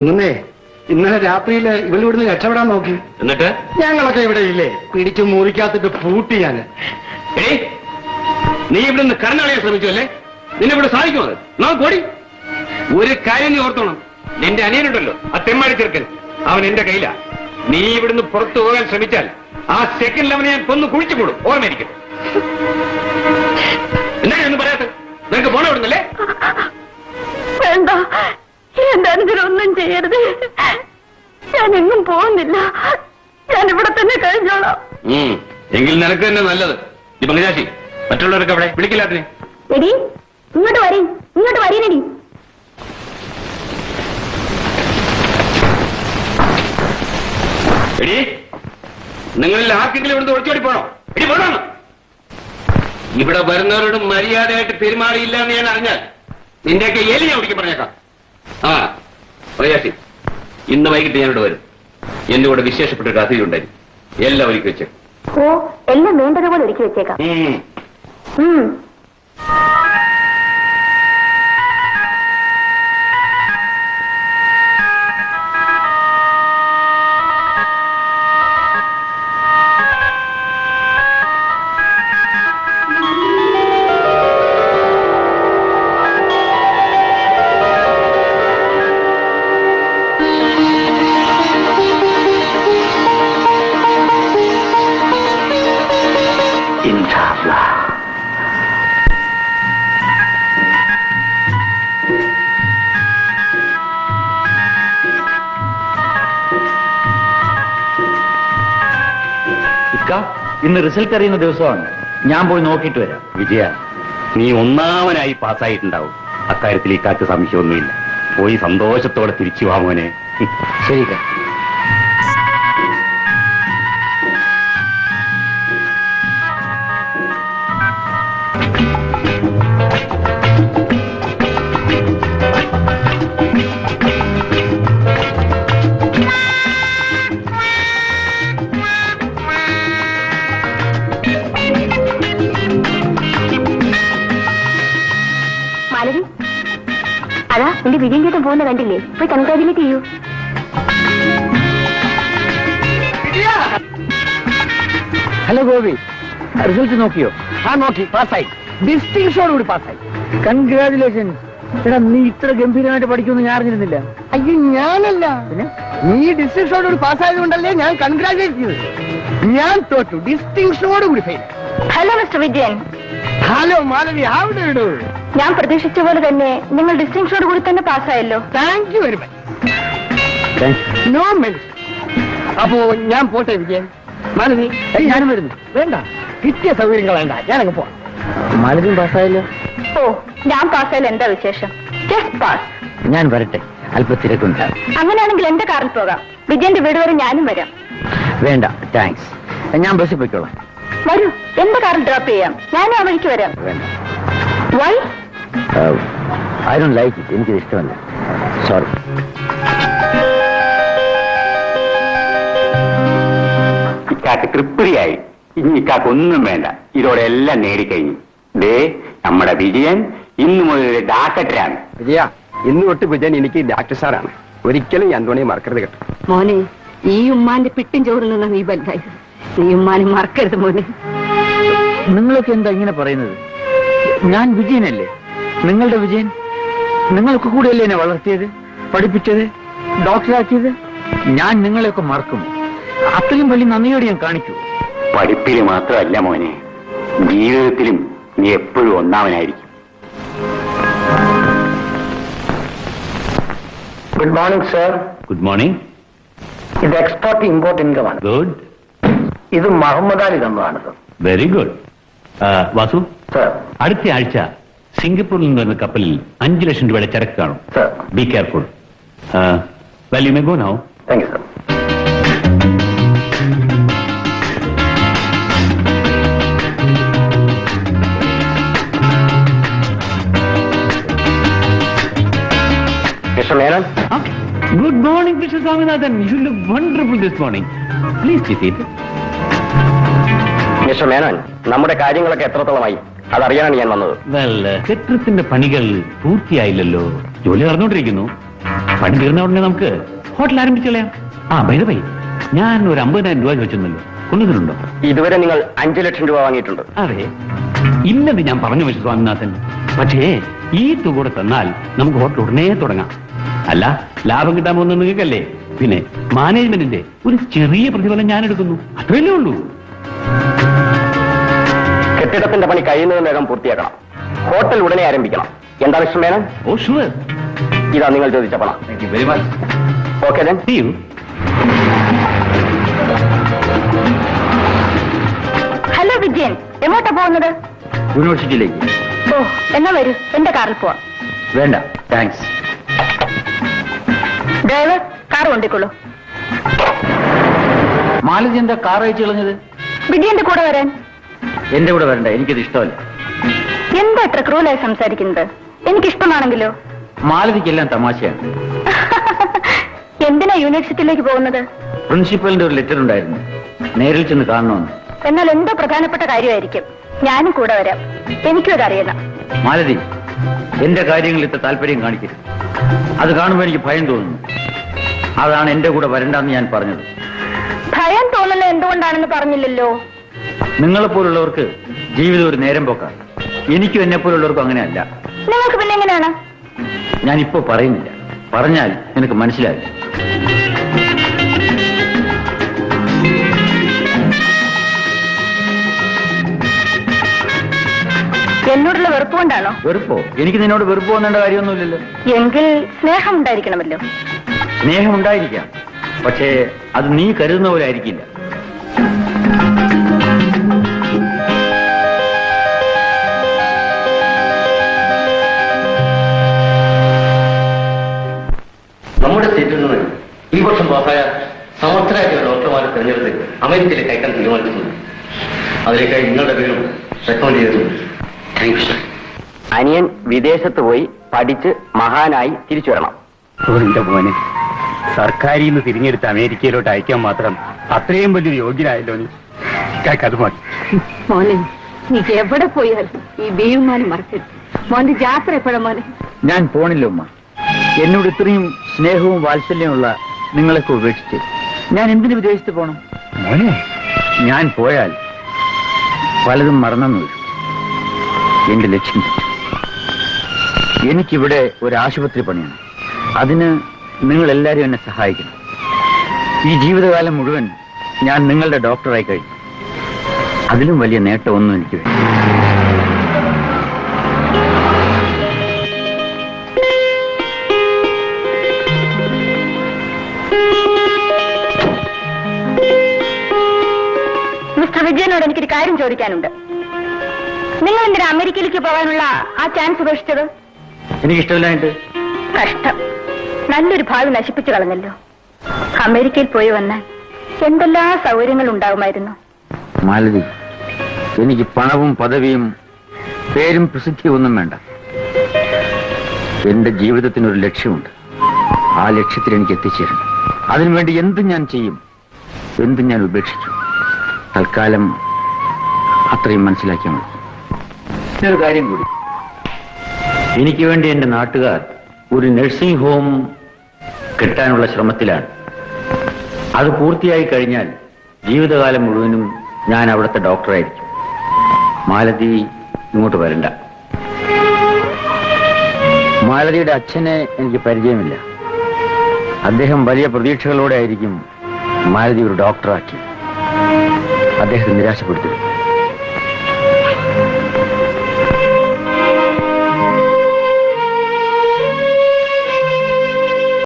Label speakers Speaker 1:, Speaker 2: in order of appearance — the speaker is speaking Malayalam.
Speaker 1: ഇന്നേ ഇന്നലെ രാത്രിയില് ഇവിടുന്ന് രക്ഷപ്പെടാൻ നോക്കി.
Speaker 2: എന്നിട്ട്
Speaker 1: ഞങ്ങളൊക്കെ ഇവിടെ ഇല്ലേ, പിടിച്ചു മുറിക്കാത്തിട്ട് പൂട്ടി ഞാന്.
Speaker 2: നീ ഇവിടുന്ന് കടന്നളയാൻ ശ്രമിച്ചു അല്ലേ? നിന്നെ ഇവിടെ സാധിക്കുമോ? നമുക്ക് ഓടി. ഒരു കാര്യം നീ ഓർത്തോണം, നിന്റെ അനിയനുണ്ടല്ലോ ആ തെമ്മാടി ചെറുക്കൻ, അവൻ എന്റെ കയ്യിലാ. നീ ഇവിടുന്ന് പുറത്തു പോകാൻ ശ്രമിച്ചാൽ ആ സെക്കൻഡിൽ അവനെ ഞാൻ കൊന്നു കുഴിച്ചു കൂടും. ഓർമ്മയിരിക്കും. എന്താ ഒന്നും പറയാത്ത? നിനക്ക് പോണ ഇവിടുന്നല്ലേ?
Speaker 3: വേണ്ട, എന്റെ അനുജനൊന്നും ചെയ്യരുത്. ഞാൻ എങ്ങും പോകുന്നില്ല. ഞാൻ ഇവിടെ തന്നെ കഴിഞ്ഞോളാം.
Speaker 2: എങ്കിൽ നിനക്ക് തന്നെ നല്ലത്. ഈ പങ്കജാശി, മറ്റുള്ളവരൊക്കെ അവിടെ വിളിക്കില്ലാത്തിനെ.
Speaker 3: എടി, ഇങ്ങോട്ട് വരീ, ഇങ്ങോട്ട് വരീനടി.
Speaker 2: എടി, നിങ്ങളിൽ ആർക്കെങ്കിലും ഇവിടുന്ന് ഒളിച്ചോടി പോണോ? എടി പോണോ? ഇവിടെ വരുന്നവരോട് മര്യാദയായിട്ട് പെരുമാറിയില്ല എന്ന് ഞാൻ അറിഞ്ഞാൽ നിന്റെയൊക്കെ എലി ഞാൻ ഒടിക്കാൻ പറഞ്ഞേക്കാം. ആ പങ്കജാശി, ഇന്ന് വൈകിട്ട് ഞാനിവിടെ വരും. എന്റെ കൂടെ വിശേഷപ്പെട്ടൊരു അതിഥി ഉണ്ടായിരുന്നു. എല്ലാം ഒരുക്കി വെച്ചേ.
Speaker 3: ഓ, എല്ലാം വേണ്ടതുപോലെ ഒരുക്കി വെച്ചേക്കാം.
Speaker 4: ഇന്ന് റിസൾട്ട് അറിയുന്ന ദിവസമാണ്. ഞാൻ പോയി നോക്കിയിട്ട് വരാം.
Speaker 2: വിജയ, നീ ഒന്നാമനായി പാസ്സായിട്ടുണ്ടാവും. അക്കാര്യത്തിൽ ഇക്കാലത്ത് സംശയമൊന്നുമില്ല. പോയി സന്തോഷത്തോടെ തിരിച്ചു വാ മോനെ.
Speaker 4: ശരി.
Speaker 3: അതാ എന്റെ വിജയം ചേട്ടൻ പോകുന്ന കണ്ടില്ലേ? പോയി കൺഗ്രാജുലേറ്റ് ചെയ്യൂ.
Speaker 4: ഹലോ ഗോപി, റിസൾട്ട് നോക്കിയോ? ആ നോക്കി, പാസ്സായി. ഡിസ്റ്റിങ്ഷോടുകൂടി പാസ്സായി. കൺഗ്രാജുലേഷൻസ്. എടാ, നീ ഇത്ര ഗംഭീരമായിട്ട് പഠിക്കുമെന്ന് ഞാൻ അറിഞ്ഞിരുന്നില്ല.
Speaker 1: അയ്യോ, ഞാനല്ല.
Speaker 4: പിന്നെ
Speaker 1: നീ ഡിസ്റ്റിങ്ഷനോടുകൂടി പാസ്സായത് കൊണ്ടല്ലേ ഞാൻ കൺഗ്രാജുലേറ്റ് ചെയ്തത്. ഞാൻ തോറ്റു, ഡിസ്റ്റിങ്ഷനോടുകൂടി fail.
Speaker 3: Hello mister Vijayan.
Speaker 1: Hello Malavi, how do you do?
Speaker 3: ഞാൻ പ്രതീക്ഷിച്ച പോലെ തന്നെ നിങ്ങൾ ഡിസ്റ്റിങ്ഷനോട് കൂടി തന്നെ പാസ്സായല്ലോ.
Speaker 1: Thank you very much. No mention. അപ്പോ ഞാൻ പോട്ടെ വിജയൻ. മാലവി,
Speaker 4: ഞാനും വരുന്നു.
Speaker 1: വേണ്ട, കിട്ടിയ സൗകര്യങ്ങൾ വേണ്ട, ഞാനങ്ങ് പോവാം.
Speaker 4: മാലതിയും പാസ്സായല്ലോ.
Speaker 3: ഓ, ഞാൻ പാസ്സായാലും എന്താ വിശേഷം? Just pass.
Speaker 4: ഞാൻ വരട്ടെ, അല്പ തിരക്കുണ്ട്.
Speaker 3: അങ്ങനെയാണെങ്കിൽ എന്റെ കാറിൽ പോകാം. വിജയന്റെ വീട് വരെ ഞാനും വരാം.
Speaker 4: വേണ്ട, താങ്ക്സ്. ഞാൻ ബസ്സിൽ പോയിക്കോളാം.
Speaker 3: വരൂ, എന്റെ കാറിൽ ഡ്രോപ്പ് ചെയ്യാം. ഞാനും ആ വഴിക്ക് വരാം.
Speaker 4: വേണ്ട.
Speaker 3: Why?
Speaker 4: I don't like it. എനിക്കിത് ഇഷ്ടമല്ല. സോറി.
Speaker 2: ഇക്കാക്ക് തൃപ്തിയായി. ഇനി ഇക്കാക്കൊന്നും വേണ്ട. ഇതോടെ എല്ലാം നേടിക്കഴിഞ്ഞു. ദേ, നമ്മുടെ വിജയൻ ഇന്നു മുതൽ ഡാക്ടറാണ്.
Speaker 1: വിജയ, ഇന്ന് തൊട്ട് വിജയൻ എനിക്ക് ഡാക്ടർ സാറാണ്. ഒരിക്കലും അന്തോണിയെ മറക്കരുത് കേട്ടോ.
Speaker 3: മോനെ, ഈ ഉമ്മാന്റെ പിട്ടും ചോറിൽ നിന്ന് നീ ബന്ധായി. നീ ഉമ്മാനെ മറക്കരുത് മോനെ.
Speaker 4: നിങ്ങളൊക്കെ എന്താ ഇങ്ങനെ പറയുന്നത്? ഞാൻ വിജയനല്ലേ, നിങ്ങളുടെ വിജയൻ. നിങ്ങൾക്ക് കൂടെയല്ലേ എന്നെ വളർത്തിയത്, പഠിപ്പിച്ചത്, ഡോക്ടറാക്കിയത്. ഞാൻ നിങ്ങളെയൊക്കെ മറക്കും. അത്രയും വലിയ നന്ദിയോടെ ഞാൻ കാണിക്കൂ.
Speaker 2: പഠിപ്പില് മാത്രമല്ല മോനെ, ജീവിതത്തിലും നീ എപ്പോഴും ഒന്നാമനായിരിക്കും.
Speaker 1: Good morning sir.
Speaker 2: Good morning.
Speaker 1: ഇത് എക്സ്പോർട്ട് ഇമ്പോർട്ട് ഇൻകം ആണ്.
Speaker 2: ഗുഡ്.
Speaker 1: ഇത് മുഹമ്മദ് അലി തന്നതാണ് sir.
Speaker 2: Very good. Vasu,
Speaker 1: sir.
Speaker 2: അടുത്ത ആഴ്ച സിംഗപ്പൂരിൽ നിന്ന് വരുന്ന കപ്പലിൽ 5 ലക്ഷം രൂപയുടെ ചരക്ക് കാണും.
Speaker 1: Sir.
Speaker 2: Be careful. Well, you may go now.
Speaker 1: Thank you sir. Mister Menon.
Speaker 2: Good morning mister Swaminathan. You look wonderful this morning. Please sit it.
Speaker 1: Mister Menon, നമ്മുടെ കാര്യങ്ങളൊക്കെ എത്രത്തോളമായി? അതറിയാനാണ് ഞാൻ വന്നത്.
Speaker 2: കെട്ടിടത്തിന്റെ പണികൾ പൂർത്തിയായില്ലല്ലോ. ജോലി നടന്നുകൊണ്ടിരിക്കുന്നു.
Speaker 5: പണി തീർന്ന ഉടനെ നമുക്ക് ഹോട്ടൽ ആരംഭിച്ചു കളയാം. ആ ബൈ ദ വേ, ഞാൻ ഒരു 50,000 രൂപ ചോദിച്ചെന്നല്ലോ, കൊണ്ടുവന്നിട്ടുണ്ടോ?
Speaker 1: ഇതുവരെ നിങ്ങൾ 5 ലക്ഷം രൂപ വാങ്ങിയിട്ടുണ്ട്.
Speaker 5: അതെ, ഇല്ലെന്ന് ഞാൻ പറഞ്ഞു വെച്ചു സ്വാമിനാഥൻ. പക്ഷേ ഈ തുക കൂടെ തന്നാൽ നമുക്ക് ഹോട്ടൽ ഉടനെ തുടങ്ങാൻ. അല്ല, ലാഭം കിട്ടാൻ പോകുന്നത് നിങ്ങൾക്കല്ലേ, പിന്നെ മാനേജ്മെന്റിന്റെ ഒരു ചെറിയ പ്രതിഫലം ഞാൻ എടുക്കുന്നു, അത്രയല്ലേ ഉള്ളൂ.
Speaker 1: കെട്ടിടത്തിന്റെ പണി കഴിയുന്നതിനകം പൂർത്തിയാക്കണം. ഹോട്ടൽ ഉടനെ ആരംഭിക്കണം. എന്താ മിസ്റ്റർ മേനൻ?
Speaker 5: ഓ ഷുവർ.
Speaker 1: ഇതാ നിങ്ങൾ ചോദിച്ച പണം.
Speaker 5: Thank you very much.
Speaker 1: Okay then.
Speaker 5: See you.
Speaker 3: Hello Vijayan, എങ്ങോട്ടാ പോകുന്നത്?
Speaker 4: യൂണിവേഴ്സിറ്റിയിലേക്ക്.
Speaker 3: ഓ, എന്നാ വരൂ, എന്റെ കാറിൽ പോവാം.
Speaker 4: വേണ്ട, താങ്ക്സ്.
Speaker 3: ഡ്രൈവർ, കാർ കൊണ്ടിക്കോളൂ.
Speaker 4: മാലതി എന്താ കാർ അയച്ചു കളഞ്ഞത്?
Speaker 3: വിജയന്റെ കൂടെ വരാൻ.
Speaker 4: എന്റെ കൂടെ വരണ്ട, എനിക്കത് ഇഷ്ടമല്ല.
Speaker 3: എന്താ എത്ര ക്രൂലായി സംസാരിക്കുന്നത്? എനിക്കിഷ്ടമാണെങ്കിലോ?
Speaker 4: മാലതിക്കെല്ലാം തമാശയാണ്.
Speaker 3: എന്തിനാ യൂണിവേഴ്സിറ്റിയിലേക്ക് പോകുന്നത്?
Speaker 4: പ്രിൻസിപ്പലിന്റെ ഒരു ലെറ്റർ ഉണ്ടായിരുന്നു, നേരിൽ ചെന്ന് കാണണമെന്ന്.
Speaker 3: എന്നാൽ എന്തോ പ്രധാനപ്പെട്ട കാര്യമായിരിക്കും. ഞാനും കൂടെ വരാം, എനിക്കും അതറിയണം.
Speaker 4: മാലതി, എന്റെ കാര്യങ്ങളിൽ ഇത്ര താല്പര്യം കാണിക്കരുത്. അത് കാണുമ്പോൾ എനിക്ക് ഭയം തോന്നുന്നു. അതാണ് എന്റെ കൂടെ വരണ്ടെന്ന് ഞാൻ പറഞ്ഞത്.
Speaker 3: ഭയം തോന്നുന്നത് എന്തുകൊണ്ടാണെന്ന് പറഞ്ഞില്ലല്ലോ.
Speaker 4: നിങ്ങളെപ്പോലുള്ളവർക്ക് ജീവിതം ഒരു നേരം പോക്കാണ്. എനിക്കും എന്നെപ്പോലുള്ളവർക്കും അങ്ങനെയല്ല.
Speaker 3: നിങ്ങൾക്ക് പിന്നെ എങ്ങനെയാണ്?
Speaker 4: ഞാനിപ്പോ പറയുന്നില്ല, പറഞ്ഞാൽ നിനക്ക് മനസ്സിലാവില്ല.
Speaker 3: എന്നോടുള്ള വെറുപ്പ് കൊണ്ടാണോ?
Speaker 4: വെറുപ്പോ? എനിക്ക് നിന്നോട് വെറുപ്പ് വന്നേണ്ട കാര്യമൊന്നുമില്ലല്ലോ.
Speaker 3: എങ്കിൽ സ്നേഹം ഉണ്ടായിരിക്കണമല്ലോ.
Speaker 4: സ്നേഹം ഉണ്ടായിരിക്കാം, പക്ഷേ അത് നീ കരുതുന്ന പോലെ ആയിരിക്കില്ല.
Speaker 1: നമ്മുടെ സ്റ്റേറ്റിൽ നിന്ന് ഈ വർഷം പാസ്സായ സമർത്ഥരായിട്ടുള്ള ഡോക്ടർമാരെ തെരഞ്ഞെടുത്ത് അമേരിക്കയിലേക്ക് അയക്കാൻ തീരുമാനിച്ചിട്ടുണ്ട്. അതിലേക്കായി നിങ്ങളുടെ പേരും റെക്കമെൻഡ് ചെയ്തിട്ടുണ്ട്. അനിയൻ വിദേശത്ത് പോയി പഠിച്ച് മഹാനായി തിരിച്ചു വരണം.
Speaker 5: എന്റെ മോനെ, സർക്കാരിൽ നിന്ന് തിരിഞ്ഞെടുത്ത് അമേരിക്കയിലോട്ട് അയക്കാൻ മാത്രം അത്രയും വലിയൊരു യോഗ്യനായല്ലോ നീ. അത് മതി.
Speaker 3: മോനെ, നീ എവിടെ പോയാലും ഈ ബീവുമാനും മറക്കരുത്. മോന്റെ ജാത്ര എപ്പോഴാ മോനെ?
Speaker 4: ഞാൻ പോണില്ല ഉമ്മ. എന്നോട് ഇത്രയും സ്നേഹവും വാത്സല്യമുള്ള നിങ്ങളൊക്കെ ഉപേക്ഷിച്ച് ഞാൻ എന്തിനു വിദേശത്ത് പോണം?
Speaker 5: മോനെ,
Speaker 4: ഞാൻ പോയാൽ പലതും മറന്നു വരും. എന്റെ ലക്ഷ്യം തെറ്റും. എനിക്കിവിടെ ഒരു ആശുപത്രി പണിയാണ്. അതിന് നിങ്ങൾ എല്ലാവരും എന്നെ സഹായിക്കണം. ഈ ജീവിതകാലം മുഴുവൻ ഞാൻ നിങ്ങളുടെ ഡോക്ടറായി കഴിഞ്ഞു. അതിലും വലിയ നേട്ടമൊന്നും എനിക്ക് വേണ്ട.
Speaker 3: മിസ്റ്റർ വിജയനോട് എനിക്കൊരു കാര്യം ചോദിക്കാനുണ്ട്. നിങ്ങൾ എന്തിനാ അമേരിക്കയിലേക്ക് പോകാനുള്ള ആ ചാൻസ് ഉപേക്ഷിച്ചത്?
Speaker 4: എനിക്കിഷ്ടമില്ലായിട്ട്.
Speaker 3: കഷ്ടം, നല്ലൊരു ഭാവി നശിപ്പിച്ചു കളഞ്ഞല്ലോ. അമേരിക്കയിൽ പോയി വന്നാൽ എന്തെല്ലാം സൗകര്യങ്ങൾ ഉണ്ടാകുമായിരുന്നു.
Speaker 4: മാലതി, എനിക്ക് പണവും പദവിയും പേരും പ്രസിദ്ധിയും ഒന്നും വേണ്ട. എന്റെ ജീവിതത്തിനൊരു ലക്ഷ്യമുണ്ട്. ആ ലക്ഷ്യത്തിൽ എനിക്ക് എത്തിച്ചേരണം. അതിനുവേണ്ടി എന്തും ഞാൻ ചെയ്യും, എന്തും ഞാൻ ഉപേക്ഷിച്ചു. തൽക്കാലം അത്രയും മനസ്സിലാക്കിയാൽ മതി. ഒരു കാര്യം കൂടി, എനിക്ക് വേണ്ടി എന്റെ നാട്ടുകാർ ഒരു നഴ്സിംഗ് ഹോം കെട്ടാനുള്ള ശ്രമത്തിലാണ്. അത് പൂർത്തിയായി കഴിഞ്ഞാൽ ജീവിതകാലം മുഴുവനും ഞാൻ അവിടുത്തെ ഡോക്ടറായിരിക്കും. മാലതി ഇങ്ങോട്ട് വരണ്ട. മാലതിയുടെ അച്ഛനെ എനിക്ക് പരിചയമില്ല. അദ്ദേഹം വലിയ പ്രതീക്ഷകളോടെ ആയിരിക്കും മാലതി ഒരു ഡോക്ടറാക്കി. അദ്ദേഹത്തെ നിരാശപ്പെടുത്തരുത്.